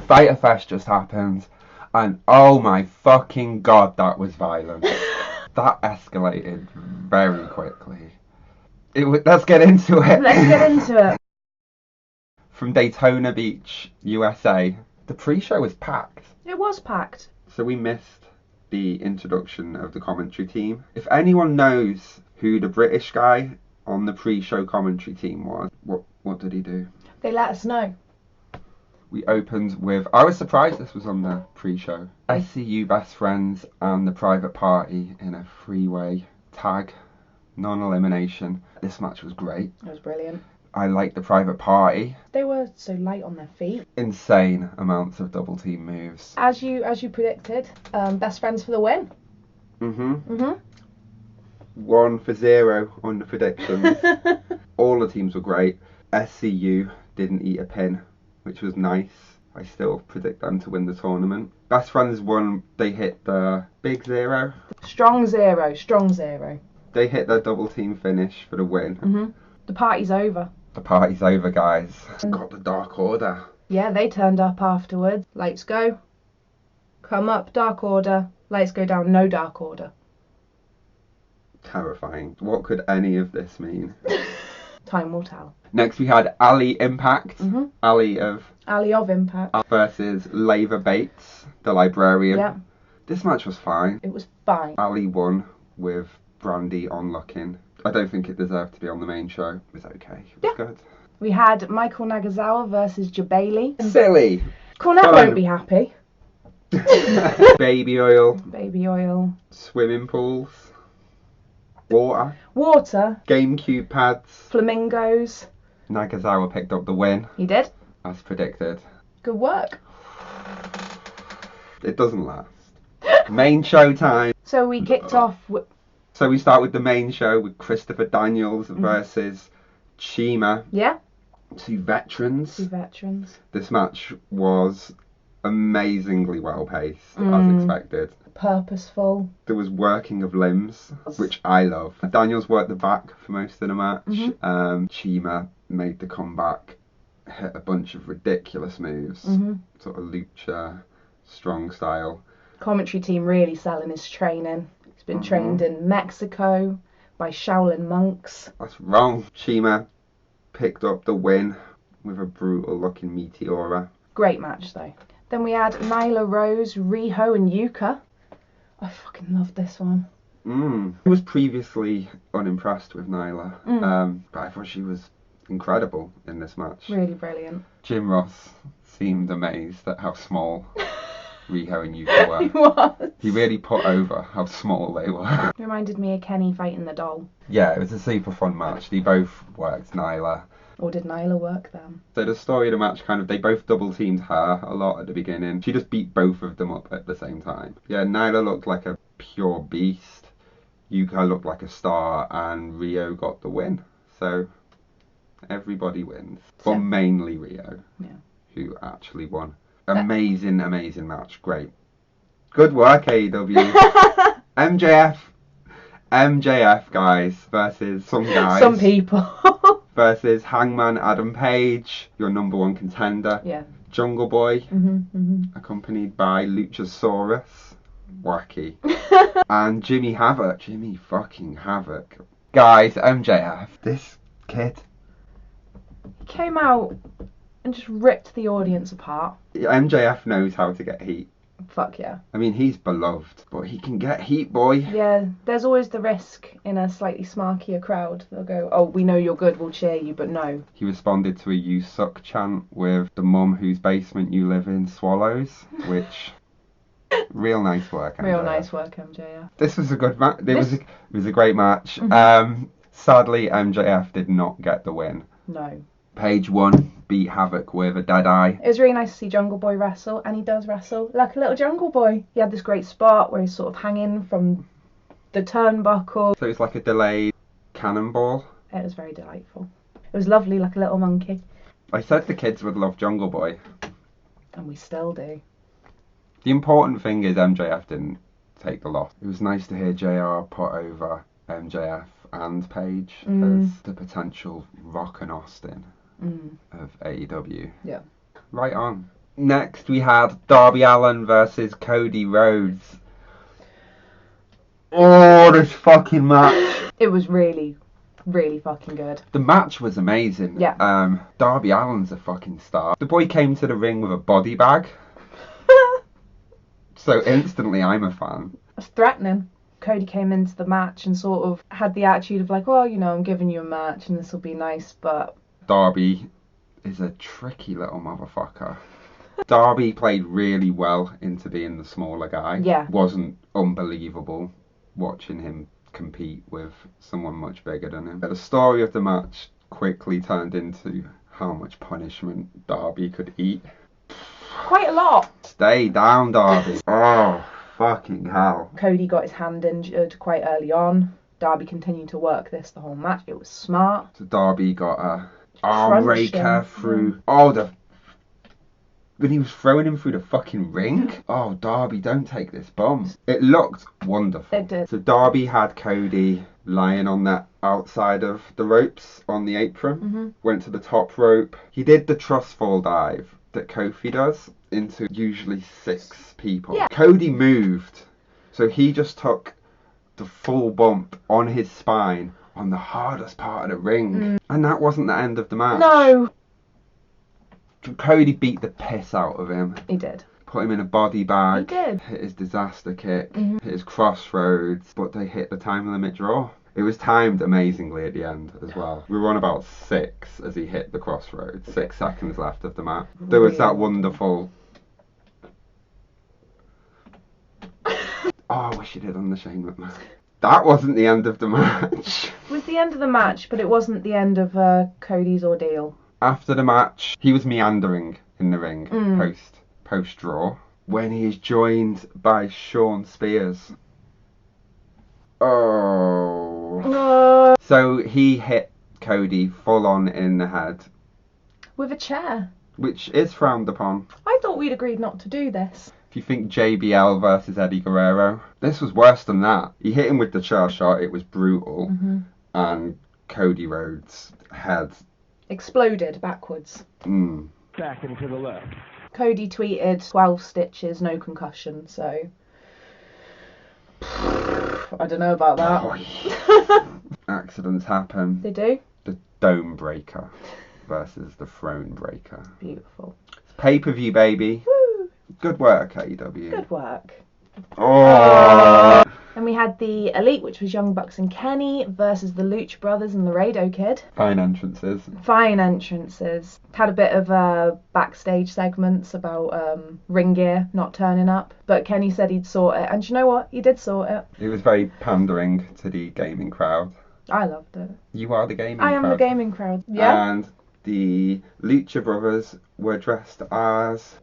Fyter Fest just happened, and oh my fucking god, that was violent. That escalated very quickly. Let's get into it. Let's get into it. From Daytona Beach, USA, the pre-show was packed. It was packed. So we missed the introduction of the commentary team. If anyone knows who the British guy on the pre-show commentary team was, what did he do? They let us know. We opened with, I was surprised this was on the pre-show, SCU Best Friends and the Private Party in a three-way tag, non-elimination. This match was great. It was brilliant. I liked the Private Party. They were so light on their feet. Insane amounts of double team moves. As you predicted, Best Friends for the win. Mm-hmm. 1-0 on the predictions. All the teams were great. SCU didn't eat a pin, which was nice. I still predict them to win the tournament. Best Friends won. They hit the big zero. Strong zero. They hit their double team finish for the win. Mm-hmm. The party's over. The party's over, guys. Got the Dark Order. Yeah, they turned up afterwards. Lights go. Come up, Dark Order. Lights go down, no Dark Order. Terrifying. What could any of this mean? Time will tell. Next we had Ali Impact. Mm-hmm. Ali of Impact. Versus Lava Bates, the librarian. Yeah. This match was fine. It was fine. Ali won with Brandy on locking. I don't think it deserved to be on the main show. It was okay. It was good. We had Michael Nagasawa versus Jabali. Silly. Cornette won't be happy. Baby oil. Baby oil. Swimming pools. Water. GameCube pads. Flamingos. Nagasawa picked up the win. He did. As predicted. Good work. It doesn't last. Main show time. So we kicked off with... So we start with the main show with Christopher Daniels versus Chima. Yeah. Two veterans. This match was amazingly well paced, as expected. Purposeful. There was working of limbs, which I love. Daniels worked the back for most of the match. Chima made the comeback, hit a bunch of ridiculous moves, sort of lucha, strong style. Commentary team really selling his training. He's been trained in Mexico by Shaolin monks. That's wrong. Chima picked up the win with a brutal looking Meteora. Great match though. Then we had Nyla Rose, Riho and Yuka. I fucking love this one. I was previously unimpressed with Nyla, but I thought she was incredible in this match. Really brilliant. Jim Ross seemed amazed at how small Riho and Yuka were. He was. He really put over how small they were. Reminded me of Kenny fighting the doll. Yeah, it was a super fun match. They both worked Nyla. Or did Nyla work them? So the story of the match they both double teamed her a lot at the beginning. She just beat both of them up at the same time. Yeah, Nyla looked like a pure beast. Yuka looked like a star, and Rio got the win. So everybody wins. But mainly Rio, who actually won. Amazing match. Great. Good work, AEW. MJF, guys, versus some guys. Some people. Versus Hangman Adam Page, your number one contender. Yeah. Jungle Boy, accompanied by Luchasaurus. Wacky. And Jimmy Havoc. Jimmy fucking Havoc. Guys, MJF, this kid. He came out and just ripped the audience apart. MJF knows how to get heat. Fuck yeah. I mean, he's beloved, but he can get heat, boy. Yeah, there's always the risk in a slightly smarkier crowd. They'll go, oh, we know you're good, we'll cheer you, but no. He responded to a "you suck" chant with "the mum whose basement you live in swallows," which... Real nice work, MJF. Real nice work, MJF. This was a good match. It was a great match. Sadly, MJF did not get the win. No. Page won, beat Havoc with a dead eye. It was really nice to see Jungle Boy wrestle, and he does wrestle like a little Jungle Boy. He had this great spot where he's sort of hanging from the turnbuckle. So it's like a delayed cannonball. It was very delightful. It was lovely, like a little monkey. I said the kids would love Jungle Boy. And we still do. The important thing is MJF didn't take the loss. It was nice to hear JR put over MJF and Page as the potential Rock and Austin of AEW. Yeah. Right on. Next we had Darby Allin versus Cody Rhodes. Oh, this fucking match. It was really, really fucking good. The match was amazing. Yeah. Darby Allin's a fucking star. The boy came to the ring with a body bag. So instantly I'm a fan. It's threatening. Cody came into the match and sort of had the attitude of like, well, you know, I'm giving you a match and this will be nice, but... Darby is a tricky little motherfucker. Darby played really well into being the smaller guy. Yeah. Wasn't unbelievable watching him compete with someone much bigger than him. The story of the match quickly turned into how much punishment Darby could eat. Quite a lot. Stay down, Darby. Oh, fucking hell. Cody got his hand injured quite early on. Darby continued to work this the whole match. It was smart. So Darby got a arm raker him. through. Oh, when he was throwing him through the fucking ring. Oh, Darby, don't take this bomb. It looked wonderful. It did. So Darby had Cody lying on that outside of the ropes on the apron. Mm-hmm. Went to the top rope. He did the trust fall dive that Kofi does into usually 6 people. Yeah. Cody moved. So he just took the full bump on his spine on the hardest part of the ring. And that wasn't the end of the match. No. Cody beat the piss out of him. He did. Put him in a body bag. He did. Hit his disaster kick. Hit his crossroads. But they hit the time limit draw. It was timed amazingly at the end as well. We were on about 6 as he hit the crossroads. 6 seconds left of the match. There was that wonderful... Oh, I wish he did on the Shane McMahon. That wasn't the end of the match. It was the end of the match, but it wasn't the end of Cody's ordeal. After the match, he was meandering in the ring post draw when he is joined by Shawn Spears. Oh. No. So he hit Cody full on in the head, With a chair. which is frowned upon. I thought we'd agreed not to do this. If you think JBL versus Eddie Guerrero, this was worse than that. He hit him with the chair shot, it was brutal, and Cody Rhodes' head Exploded backwards. Back and to the left. Cody tweeted 12 stitches, no concussion, so... I don't know about that. Oh, accidents happen. They do? The Dome Breaker versus the Throne Breaker. Beautiful. Pay-per-view, baby. Woo! Good work, AEW. Good work. Oh! And we had the Elite, which was Young Bucks and Kenny, versus the Lucha Brothers and Laredo Kid. Fine entrances. Fine entrances. Had a bit of backstage segments about ring gear not turning up. But Kenny said he'd sort it. And do you know what? He did sort it. It was very pandering to the gaming crowd. I loved it. You are the gaming crowd. I am the gaming crowd. Yeah. And the Lucha Brothers were dressed as...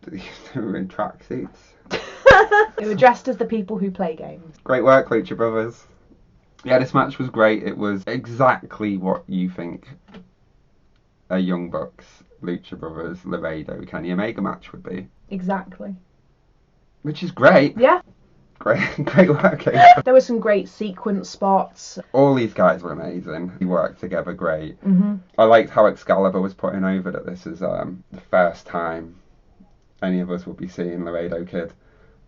They were in tracksuits. They were dressed as the people who play games. Great work, Lucha Brothers. Yeah, this match was great. It was exactly what you think a Young Bucks, Lucha Brothers, Laredo, Kenny Omega match would be. Exactly. Which is great. Yeah. Great work. There were some great sequence spots. All these guys were amazing. We worked together great. Mm-hmm. I liked how Excalibur was putting over that this is the first time any of us will be seeing Laredo Kid.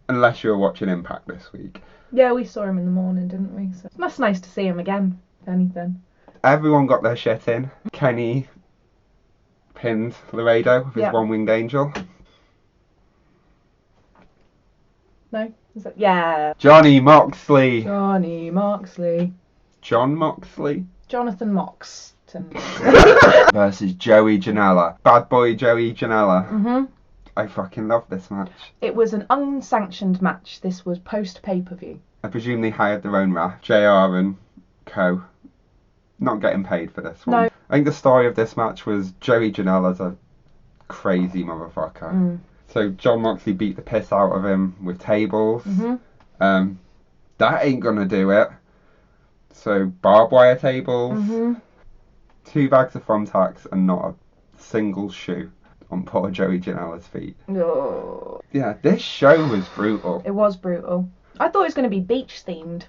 Unless you were watching Impact this week. Yeah, we saw him in the morning, didn't we? So that's nice to see him again, if anything. Everyone got their shit in. Kenny pinned Laredo with his one-winged angel. No? Is that... Yeah. Johnny Moxley. Johnny Moxley. John Moxley. Jonathan Moxton. Versus Joey Janela. Bad boy Joey Janela. Mm-hmm. I fucking love this match. It was an unsanctioned match. This was post pay-per-view. I presume they hired their own ref. JR and co. Not getting paid for this one. No. I think the story of this match was Joey Janela's a crazy motherfucker. So John Moxley beat the piss out of him with tables. Mm-hmm. That ain't gonna do it. So barbed wire tables, 2 bags of thumbtacks, and not a single shoe on poor Joey Janela's feet. Oh. Yeah, this show was brutal. It was brutal. I thought it was going to be beach themed.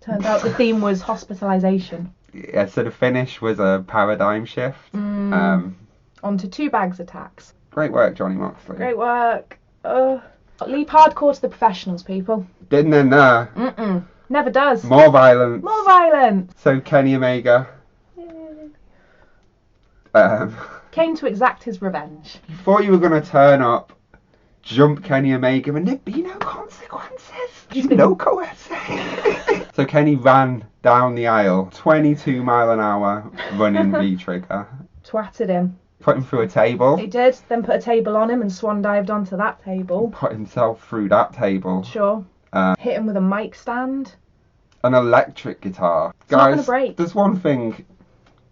Turned out the theme was hospitalization. Yeah, so the finish was a paradigm shift. Onto 2 bags attacks. Great work, Johnny Moxley. Great work. Leave hardcore to the professionals, people. Didn't end there. Never does. More violence. More violence. So Kenny Omega Came to exact his revenge. thought you were going to turn up, jump Kenny Omega, and there'd be no consequences. No coercing. So Kenny ran down the aisle, 22 mile an hour, running V-trigger. Twatted him. Put him through a table. He did. Then put a table on him and swan dived onto that table. Put himself through that table. Sure. Hit him with a mic stand. An electric guitar. It's not gonna Guys, break. there's one thing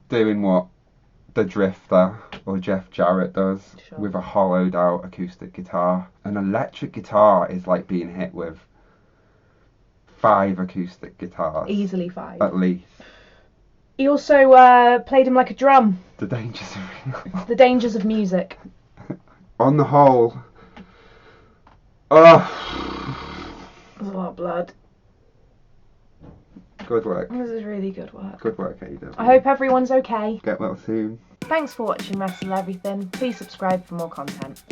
doing what the Drifter or Jeff Jarrett does Sure. with a hollowed out acoustic guitar. An electric guitar is like being hit with 5 acoustic guitars. Easily 5. At least. He also played him like a drum. The dangers of The dangers of music. On the whole. Oh. There's a lot of blood. Good work. This is really good work. Good work, AEW. I hope everyone's okay. Get well soon. Thanks for watching Wrestle Everything. Please subscribe for more content.